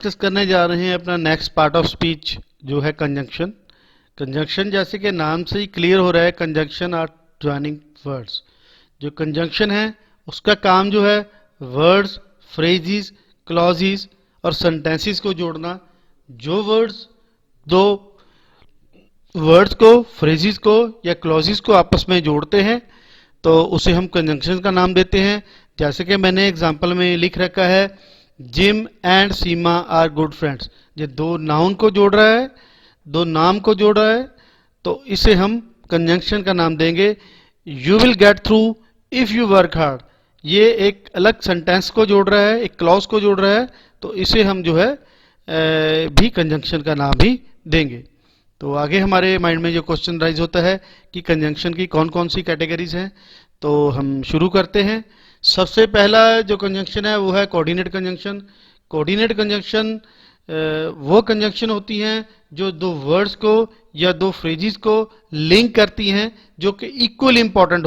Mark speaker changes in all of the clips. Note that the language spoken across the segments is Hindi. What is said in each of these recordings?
Speaker 1: डिस्कस करने जा रहे हैं अपना नेक्स्ट पार्ट ऑफ स्पीच जो है कंजंक्शन। कंजंक्शन जैसे कि नाम से ही क्लियर हो रहा है, कंजंक्शन आर ज्वाइनिंग वर्ड्स। जो कंजंक्शन है उसका काम जो है वर्ड्स, फ्रेजेस, क्लॉजेस और सेंटेंसेस को जोड़ना। जो वर्ड्स दो वर्ड्स को, फ्रेजेस को या क्लॉजेस को आपस में जोड़ते हैं तो उसे हम कंजंक्शन का नाम देते हैं। जैसे कि मैंने एग्जांपल में लिख रखा है, Jim and Seema are good friends. ये दो नाउन को जोड़ रहा है, दो नाम को जोड़ रहा है, तो इसे हम कंजंक्शन का नाम देंगे। You will get through if you work hard. ये एक अलग सेंटेंस को जोड़ रहा है, एक क्लॉज को जोड़ रहा है, तो इसे हम जो है भी कंजंक्शन का नाम ही देंगे। तो आगे हमारे माइंड में जो क्वेश्चन राइज होता है कि कंजंक्शन की कौन कौन सी कैटेगरीज हैं, तो हम शुरू करते हैं। सबसे पहला जो कंजंक्शन है वो है कोऑर्डिनेट कंजंक्शन। कोऑर्डिनेट कंजंक्शन वो कंजंक्शन होती हैं जो दो वर्ड्स को या दो फ्रेजेस को लिंक करती हैं, जो कि इक्वल इंपॉर्टेंट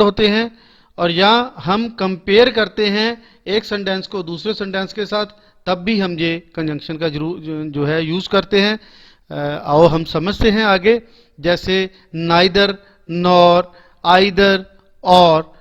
Speaker 1: होते हैं, और यहाँ हम कंपेयर करते हैं एक सेंटेंस को दूसरे सेंटेंस के साथ, तब भी हम ये कंजंक्शन का जरूर जो है यूज करते हैं। आओ हम समझते हैं आगे। जैसे नाइदर, नॉर, आइदर, और,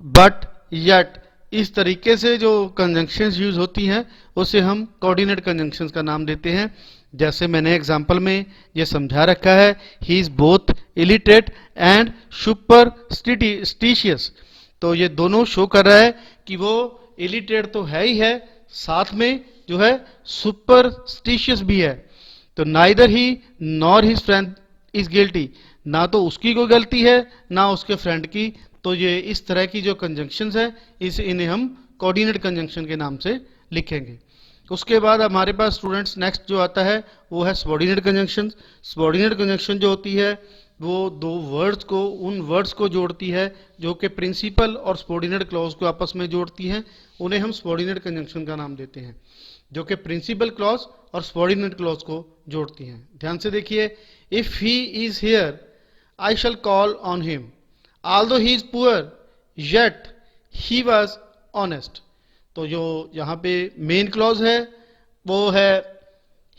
Speaker 1: बट, यट, इस तरीके से जो कंजंक्शंस यूज होती हैं उसे हम कोऑर्डिनेट कंजंक्शंस का नाम देते हैं। जैसे मैंने एग्जांपल में ये समझा रखा है, he is both illiterate and superstitious. तो ये दोनों शो कर रहा है कि वो इलिटरेट तो है ही है, साथ में जो है सुपरस्टिशियस भी है। तो neither he nor his friend is guilty, ना तो उसकी कोई गलती है ना उसके फ्रेंड की। तो ये इस तरह की जो कंजंक्शंस है इन्हें हम कोऑर्डिनेट कंजंक्शन के नाम से लिखेंगे। उसके बाद हमारे पास स्टूडेंट्स नेक्स्ट जो आता है वो है सबऑर्डिनेट कंजंक्शन। सबऑर्डिनेट कंजंक्शन जो होती है वो दो वर्ड्स को, उन वर्ड्स को जोड़ती है जो कि प्रिंसिपल और सबऑर्डिनेट क्लॉज को आपस में जोड़ती हैं, उन्हें हम सबऑर्डिनेट कंजंक्शन का नाम देते हैं। जो कि प्रिंसिपल क्लॉज और सबऑर्डिनेट क्लॉज को जोड़ती हैं। ध्यान से देखिए, if he is here I shall call on him, although he is poor yet he was honest। तो जो यहाँ पे मेन क्लॉज है वो है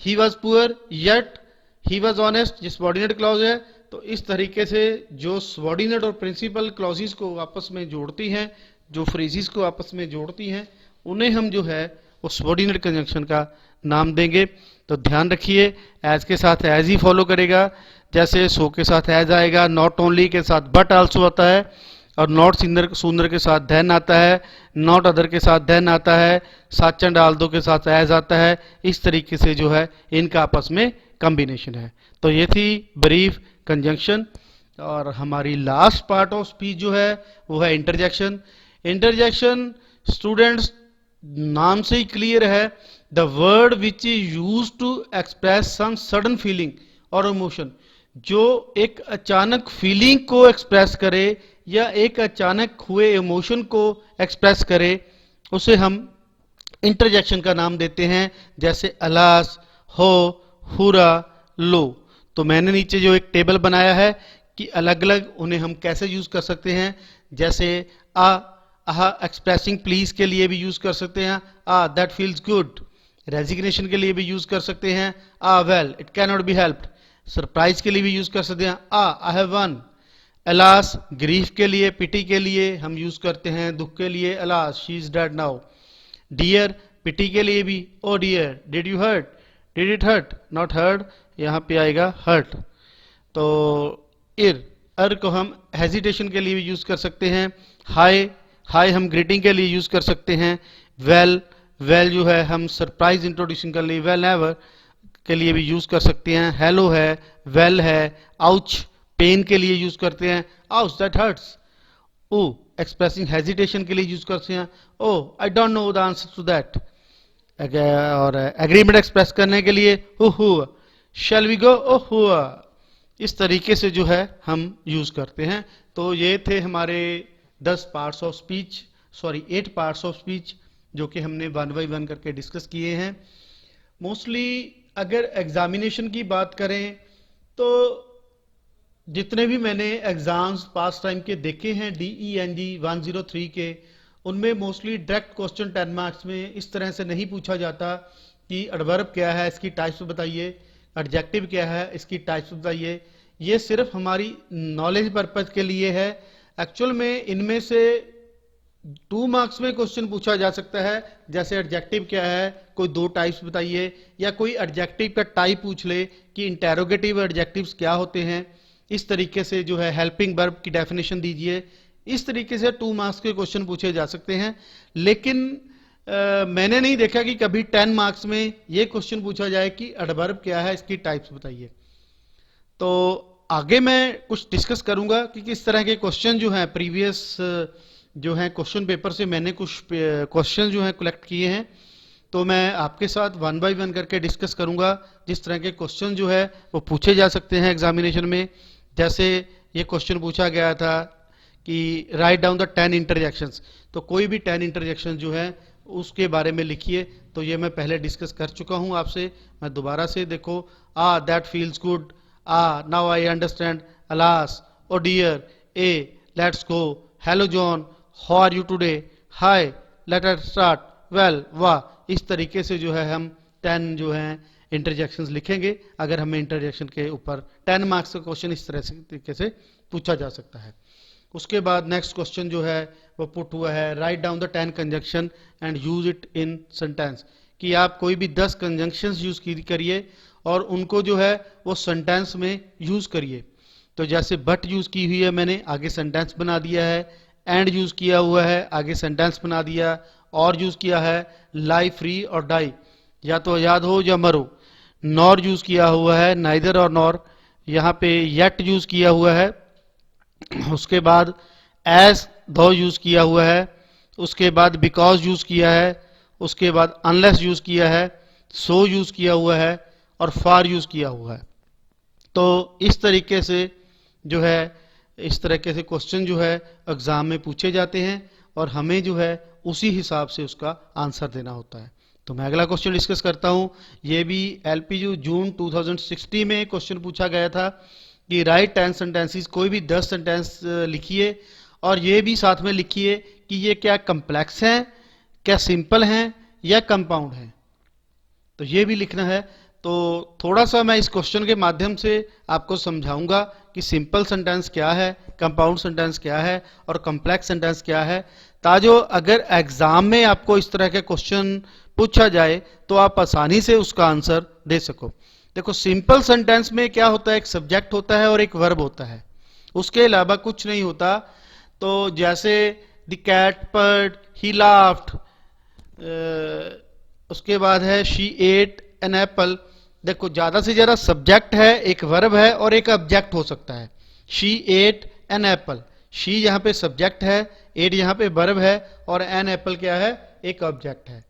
Speaker 1: he was poor yet he was honest, ये सबऑर्डिनेट क्लॉज है। तो इस तरीके से जो सबऑर्डिनेट और प्रिंसिपल क्लॉजेस को आपस में जोड़ती हैं, जो फ्रेजेस को आपस में जोड़ती हैं, उन्हें हम जो है वो सबऑर्डिनेट कंजंक्शन का नाम देंगे। तो ध्यान रखिए, एज के साथ एज ही फॉलो करेगा। जैसे सो के साथ एज आएगा, नॉट ओनली के साथ बट आल्सो आता है, और नॉट सूनर के साथ देन आता है, नॉट अदर के साथ देन आता है, सच एंड आल्दो के साथ एज आता है। इस तरीके से जो है इनका आपस में कॉम्बिनेशन है। तो ये थी ब्रीफ कंजंक्शन। और हमारी लास्ट पार्ट ऑफ स्पीच जो है वो है इंटरजेक्शन। इंटरजेक्शन स्टूडेंट्स नाम से ही क्लियर है, the word which is use to express some sudden feeling और इमोशन। जो एक अचानक फीलिंग को एक्सप्रेस करे या एक अचानक हुए इमोशन को एक्सप्रेस करे, उसे हम इंटरजेक्शन का नाम देते हैं। जैसे अलास, हो, हुरा, लो। तो मैंने नीचे जो एक टेबल बनाया है कि अलग अलग उन्हें हम कैसे यूज कर सकते हैं। जैसे आह एक्सप्रेसिंग प्लीज के लिए भी यूज कर सकते हैं, दैट फील्स गुड। रेजिग्नेशन के लिए भी यूज कर सकते हैं, well it can not be helped. Surprise के लिए भी यूज कर सकते हैं, I have one. Alas grief के लिए, पिटी के लिए हम यूज करते हैं, दुख के लिए alas she is dead now. Dear pity के लिए भी, oh dear did you hurt, did it hurt, not hurt, यहाँ पे आएगा हर्ट। तो अर को हम हेजिटेशन के लिए भी यूज कर सकते हैं। हाय हम ग्रीटिंग के लिए यूज कर सकते हैं। वेल जो है हम सरप्राइज इंट्रोड्यूसिंग के लिए वेल नेवर के लिए भी यूज कर सकते हैं। हेलो है, वेल है। आउच पेन के लिए यूज करते हैं, ouch that hurts. Oh expressing hesitation के लिए यूज करते हैं, oh I don't know the answer to that. और एग्रीमेंट एक्सप्रेस करने के लिए हु, शैल वी गो, ओ हुआ। इस तरीके से जो है हम यूज करते हैं। तो ये थे हमारे 10 parts of speech, 8 parts of speech, जो कि हमने वन बाई वन करके डिस्कस किए हैं। मोस्टली अगर एग्जामिनेशन की बात करें तो जितने भी मैंने एग्जाम्स पास टाइम के देखे हैं DENG 103 के, उनमें मोस्टली डायरेक्ट क्वेश्चन 10 मार्क्स में इस तरह से नहीं पूछा जाता कि एडवर्ब क्या है इसकी टाइप्स बताइए, एडजेक्टिव क्या है इसकी टाइप्स बताइए। ये सिर्फ हमारी नॉलेज पर्पज के लिए है। एक्चुअल में इनमें से 2 मार्क्स में क्वेश्चन पूछा जा सकता है, जैसे एडजेक्टिव क्या है, कोई 2 टाइप्स बताइए, या कोई एडजेक्टिव का टाइप पूछ ले कि इंटेरोगेटिव एडजेक्टिव्स क्या होते हैं, इस तरीके से जो है हेल्पिंग वर्ब की डेफिनेशन दीजिए। इस तरीके से 2 मार्क्स के क्वेश्चन पूछे जा सकते हैं। लेकिन मैंने नहीं देखा कि कभी 10 मार्क्स में ये क्वेश्चन पूछा जाए कि एडवर्ब क्या है इसकी टाइप्स बताइए। तो आगे मैं कुछ डिस्कस करूंगा कि किस तरह के क्वेश्चन जो हैं प्रीवियस जो हैं क्वेश्चन पेपर से मैंने कुछ क्वेश्चन जो हैं कलेक्ट किए हैं, तो मैं आपके साथ 1 बाय 1 करके डिस्कस करूंगा जिस तरह के क्वेश्चन जो है वो पूछे जा सकते हैं एग्जामिनेशन में। जैसे ये क्वेश्चन पूछा गया था कि राइट डाउन द 10 इंटरजेक्शंस, तो कोई भी 10 इंटरजेक्शन जो है उसके बारे में लिखिए। तो ये मैं पहले डिस्कस कर चुका हूं आपसे, मैं दोबारा से देखो, that feels good, now I understand, alas, oh dear, ah, let's go, hello John, how are you today, hi, let us start, well, वाह। इस तरीके से जो है हम 10 जो है इंटरजेक्शंस लिखेंगे अगर हमें इंटरजेक्शन के ऊपर 10 मार्क्स का क्वेश्चन इस तरह से तरीके से पूछा जा सकता है। उसके बाद नेक्स्ट क्वेश्चन जो है वो पुट हुआ है, write down the 10 conjunction and use it in sentence, कि आप कोई भी 10 कंजंक्शंस यूज करिए और उनको जो है वो सेंटेंस में यूज करिए। तो जैसे बट यूज की हुई है मैंने, आगे सेंटेंस बना दिया है, एंड यूज किया हुआ है, आगे सेंटेंस बना दिया, और यूज किया है लाई, फ्री और डाई, या तो आजाद हो या मरो, नॉर यूज किया हुआ है, नाइदर और नॉर, यहाँ पे येट यूज किया हुआ है, उसके बाद एज दो यूज किया हुआ है, उसके बाद बिकॉज यूज किया है, उसके बाद अनलेस यूज किया है, सो यूज किया हुआ है और फार यूज किया हुआ है। तो इस तरीके से जो है इस तरीके से क्वेश्चन जो है एग्जाम में पूछे जाते हैं और हमें जो है उसी हिसाब से उसका आंसर देना होता है। तो मैं अगला क्वेश्चन डिस्कस करता हूं। ये भी एलपीयू जून 2060 में क्वेश्चन पूछा गया था कि राइट 10 सेंटेंसेस, कोई भी 10 सेंटेंस लिखिए और ये भी साथ में लिखिए कि ये क्या कम्प्लेक्स हैं, क्या सिंपल हैं या कंपाउंड हैं। तो ये भी लिखना है। तो थोड़ा सा मैं इस क्वेश्चन के माध्यम से आपको समझाऊंगा कि सिंपल सेंटेंस क्या है, कंपाउंड सेंटेंस क्या है और कॉम्प्लेक्स सेंटेंस क्या है, ताजो अगर एग्जाम में आपको इस तरह के क्वेश्चन पूछा जाए तो आप आसानी से उसका आंसर दे सको। देखो, सिंपल सेंटेंस में क्या होता है, एक सब्जेक्ट होता है और एक वर्ब होता है, उसके अलावा कुछ नहीं होता। तो जैसे the cat purred, he laughed, उसके बाद है शी एट एन एप्पल। देखो, ज्यादा से ज्यादा सब्जेक्ट है, एक वर्ब है और एक ऑब्जेक्ट हो सकता है। She ate an apple, she यहां पे सब्जेक्ट है, एट यहां पे वर्ब है और एन एप्पल क्या है, एक ऑब्जेक्ट है।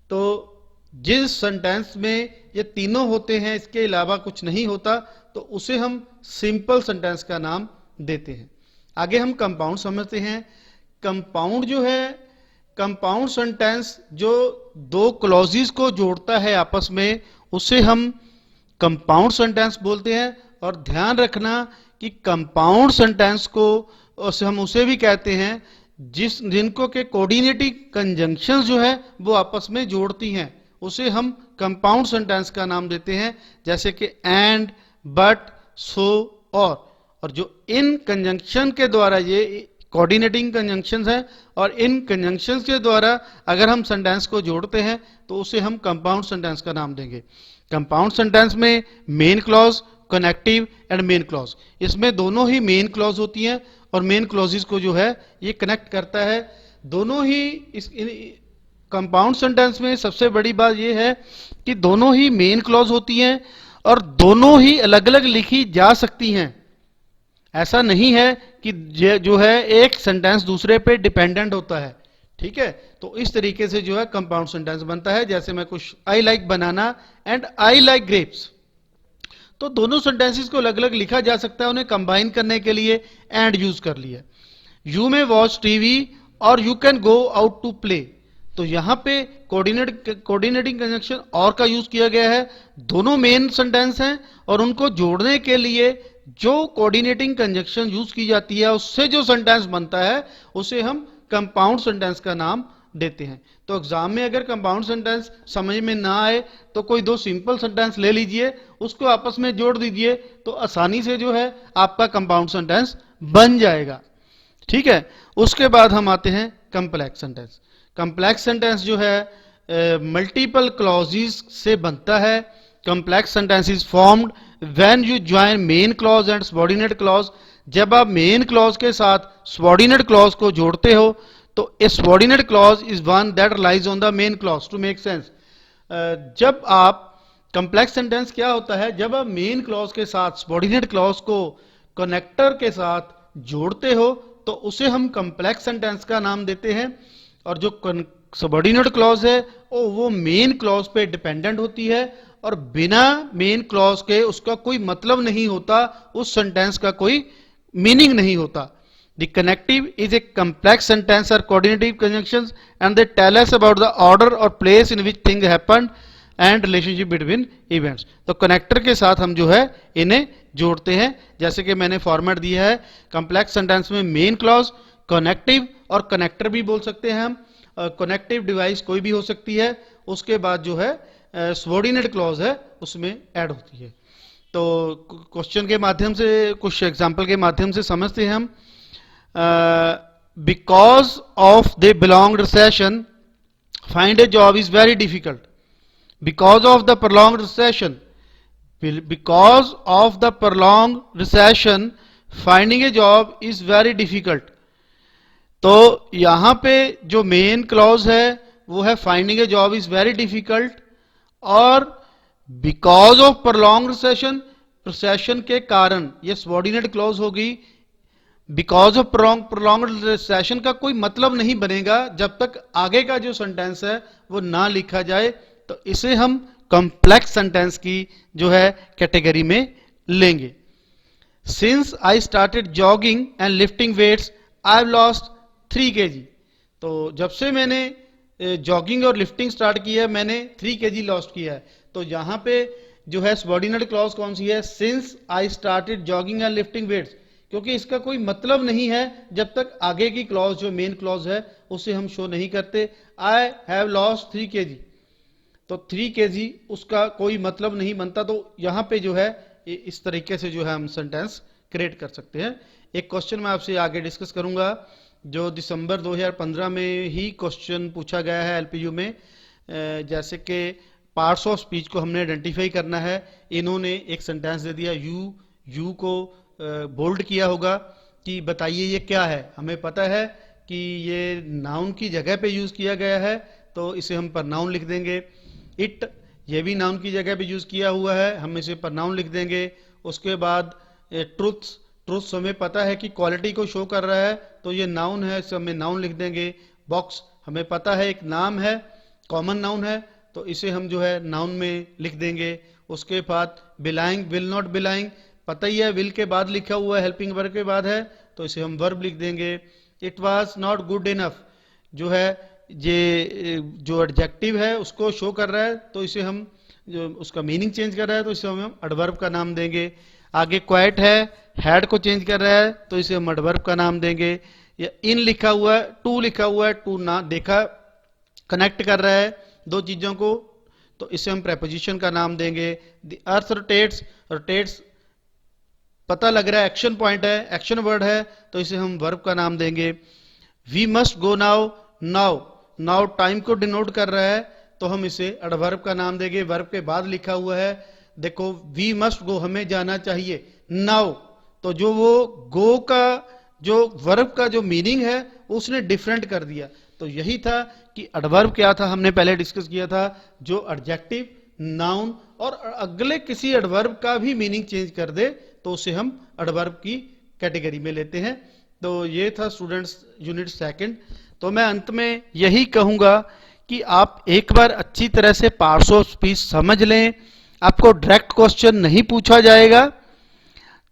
Speaker 1: तो जिस सेंटेंस में ये तीनों होते हैं, इसके अलावा कुछ नहीं होता, तो उसे हम सिंपल सेंटेंस का नाम देते हैं। आगे हम कंपाउंड समझते हैं। कंपाउंड जो है, कंपाउंड सेंटेंस जो दो क्लॉजेस को जोड़ता है आपस में, उसे हम कंपाउंड सेंटेंस बोलते हैं। और ध्यान रखना कि कंपाउंड सेंटेंस को हम उसे भी कहते हैं जिनको के कोऑर्डिनेटिंग कंजंक्शंस जो है वो आपस में जोड़ती हैं, उसे हम कंपाउंड सेंटेंस का नाम देते हैं। जैसे कि एंड, बट, सो, और जो इन कंजंक्शन के द्वारा, ये कोऑर्डिनेटिंग कंजंक्शंस हैं और इन कंजंक्शंस के द्वारा अगर हम सेंटेंस को जोड़ते हैं तो उसे हम कंपाउंड सेंटेंस का नाम देंगे। कंपाउंड सेंटेंस में main clause, connective and main clause, इसमें दोनों ही मेन क्लॉज होती हैं और मेन क्लॉजेस को जो है ये कनेक्ट करता है। दोनों ही इस कंपाउंड सेंटेंस में सबसे बड़ी बात ये है कि दोनों ही मेन क्लॉज होती हैं और दोनों ही अलग अलग लिखी जा सकती हैं। ऐसा नहीं है कि जो है एक सेंटेंस दूसरे पे डिपेंडेंट होता है। ठीक है, तो इस तरीके से जो है कंपाउंड सेंटेंस बनता है। जैसे मैं कुछ, I like banana and I like grapes, तो दोनों सेंटेंसेस को अलग अलग लिखा जा सकता है, उन्हें कंबाइन करने के लिए एंड यूज कर लिया। यू मे वॉच टीवी और you can go out to play, तो यहां पे कोऑर्डिनेटिंग कंजंक्शन और का यूज किया गया है। दोनों मेन सेंटेंस हैं और उनको जोड़ने के लिए जो कोऑर्डिनेटिंग कंजंक्शन यूज की जाती है उससे जो सेंटेंस बनता है उसे हम कंपाउंड सेंटेंस का नाम देते हैं। तो एग्जाम में अगर कंपाउंड सेंटेंस समझ में ना आए तो कोई दो सिंपल सेंटेंस ले लीजिए, उसको आपस में जोड़ दीजिए, तो आसानी से जो है आपका कंपाउंड सेंटेंस बन जाएगा। ठीक है, उसके बाद हम आते हैं कंप्लेक्स सेंटेंस। कंप्लेक्स सेंटेंस जो है मल्टीपल क्लॉजेस से बनता है। Complex sentence is formed when you join main clause and subordinate clause. जब आप मेन क्लॉज के साथ सबऑर्डिनेट क्लॉज को जोड़ते हो तो a subordinate clause is one that relies on the main clause to make sense. जब आप कंप्लेक्स सेंटेंस क्या होता है, जब आप मेन क्लॉज के साथ सबऑर्डिनेट क्लॉज को कनेक्टर के साथ जोड़ते हो तो उसे हम कंप्लेक्स सेंटेंस का नाम देते हैं। और जो सबऑर्डिनेट क्लॉज है वो मेन क्लॉज पे डिपेंडेंट होती है और बिना मेन क्लॉज के उसका कोई मतलब नहीं होता, उस सेंटेंस का कोई मीनिंग नहीं होता। The connective is a complex sentence or coordinative conjunctions and they tell us about the order or place in which things happened and relationship between events। तो कनेक्टर के साथ हम जो है इन्हें जोड़ते हैं, जैसे कि मैंने फॉर्मेट दिया है। कंप्लेक्स सेंटेंस में मेन क्लॉज, कनेक्टिव और कनेक्टर भी बोल सकते हैं हम। कनेक्टिव डिवाइस कोई भी हो सकती है, उसके बाद जो है सबऑर्डिनेट क्लॉज है उसमें ऐड होती है। तो क्वेश्चन के माध्यम से, कुछ एग्जाम्पल के माध्यम से समझते हैं हम। Because of the prolonged recession, find a job is very difficult. Because of the prolonged recession, because of the prolonged recession, finding a job is very difficult। तो यहां पे जो मेन क्लॉज है वो है finding a job is very difficult, और because of prolonged recession, recession के कारण, ये सबऑर्डिनेट क्लॉज होगी। बिकॉज ऑफ प्रोलॉन्ग्ड रिसेशन का कोई मतलब नहीं बनेगा जब तक आगे का जो सेंटेंस है वो ना लिखा जाए, तो इसे हम कॉम्प्लेक्स सेंटेंस की जो है कैटेगरी में लेंगे। Since I started jogging and lifting weights I have lost 3 kg। तो जब से मैंने जॉगिंग और लिफ्टिंग स्टार्ट किया है मैंने 3 kg लॉस्ट किया है। तो यहां पे जो है सबऑर्डिनेट क्लॉज कौन सी है, since I started jogging and lifting weights, क्योंकि इसका कोई मतलब नहीं है जब तक आगे की क्लॉज जो मेन क्लॉज है उसे हम शो नहीं करते। आई हैव लॉस्ट 3 kg, तो 3 kg उसका कोई मतलब नहीं बनता। तो यहां पे जो है इस तरीके से जो है हम सेंटेंस क्रिएट कर सकते हैं। एक क्वेश्चन मैं आपसे आगे डिस्कस करूंगा जो दिसंबर 2015 में ही क्वेश्चन पूछा गया है एलपीयू में। जैसे कि पार्ट्स ऑफ स्पीच को हमने आइडेंटिफाई करना है। इन्होंने एक सेंटेंस दे दिया, यू को बोल्ड किया होगा कि बताइए ये क्या है। हमें पता है कि ये नाउन की जगह पे यूज किया गया है, तो इसे हम प्रनाउन लिख देंगे। इट, ये भी नाउन की जगह पे यूज किया हुआ है, हम इसे प्रनाउन लिख देंगे। उसके बाद ट्रुथ्स, ट्रुथ्स हमें पता है कि क्वालिटी को शो कर रहा है, तो ये नाउन है, इसे हमें नाउन लिख देंगे। बॉक्स हमें पता है एक नाम है, कॉमन नाउन है, तो इसे हम जो है नाउन में लिख देंगे। उसके बाद बिलाइंग, विल नॉट बिलाइंग, पता ही है विल के बाद लिखा हुआ है, हेल्पिंग वर्ब के बाद है, तो इसे हम वर्ब लिख देंगे। It was not good enough, जो है ये जो एडजेक्टिव है उसको शो कर रहा है, तो इसे हम जो उसका मीनिंग चेंज कर रहा है तो इसे हम एडवर्ब का नाम देंगे। आगे क्वाइट है, हैड को चेंज कर रहा है तो इसे हम एडवर्ब का नाम देंगे। या इन लिखा हुआ है, टू लिखा हुआ है, टू ना देखा, कनेक्ट कर रहा है दो चीजों को, तो इसे हम प्रेपोजिशन का नाम देंगे। द अर्थ रोटेट्स, रोटेट्स पता लग रहा है एक्शन पॉइंट है, एक्शन वर्ड है, तो इसे हम वर्ब का नाम देंगे। We must go now, now, now time को डिनोट कर रहा है, तो हम इसे एडवर्ब का नाम देंगे। वर्ब के बाद लिखा हुआ है, देखो वी मस्ट गो, हमें जाना चाहिए, नाउ, तो जो वो गो का जो वर्ब का जो मीनिंग है उसने डिफरेंट कर दिया। तो यही था कि एडवर्ब क्या था, हमने पहले डिस्कस किया था, जो एडजेक्टिव, नाउन और अगले किसी एडवर्ब का भी मीनिंग चेंज कर दे तो उसे हम एडवर्ब की कैटेगरी में लेते हैं। तो ये था स्टूडेंट्स यूनिट सेकंड। तो मैं अंत में यही कहूंगा कि आप एक बार अच्छी तरह से पार्ट्स ऑफ स्पीच समझ लें। आपको डायरेक्ट क्वेश्चन नहीं पूछा जाएगा,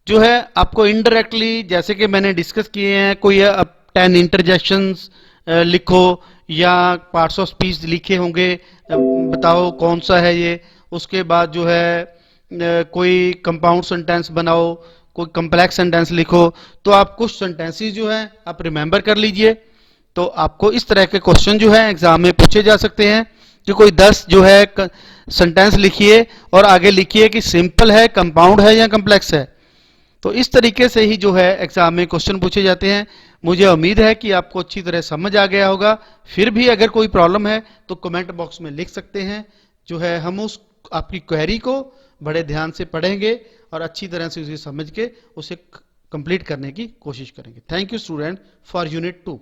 Speaker 1: जो है आपको इनडायरेक्टली, जैसे कि मैंने डिस्कस किए हैं, कोई 10 इंटरजेक्शंस लिखो या पार्ट्स ऑफ स्पीच लिखे होंगे, बताओ कौन सा है ये। उसके बाद जो है कोई कंपाउंड सेंटेंस बनाओ, कोई कॉम्प्लेक्स सेंटेंस लिखो, तो आप कुछ सेंटेंसेस जो है आप रिमेंबर कर लीजिए। तो आपको इस तरह के क्वेश्चन जो है एग्जाम में पूछे जा सकते हैं कि कोई 10 जो है सेंटेंस लिखिए और आगे लिखिए कि सिंपल है, कंपाउंड है या कम्प्लेक्स है। तो इस तरीके से ही जो है एग्जाम में क्वेश्चन पूछे जाते हैं। मुझे उम्मीद है कि आपको अच्छी तरह समझ आ गया होगा। फिर भी अगर कोई प्रॉब्लम है तो कमेंट बॉक्स में लिख सकते हैं, जो है हम उस आपकी क्वेरी को बड़े ध्यान से पढ़ेंगे और अच्छी तरह से उसे समझ के उसे कंप्लीट करने की कोशिश करेंगे। Thank you student for unit 2।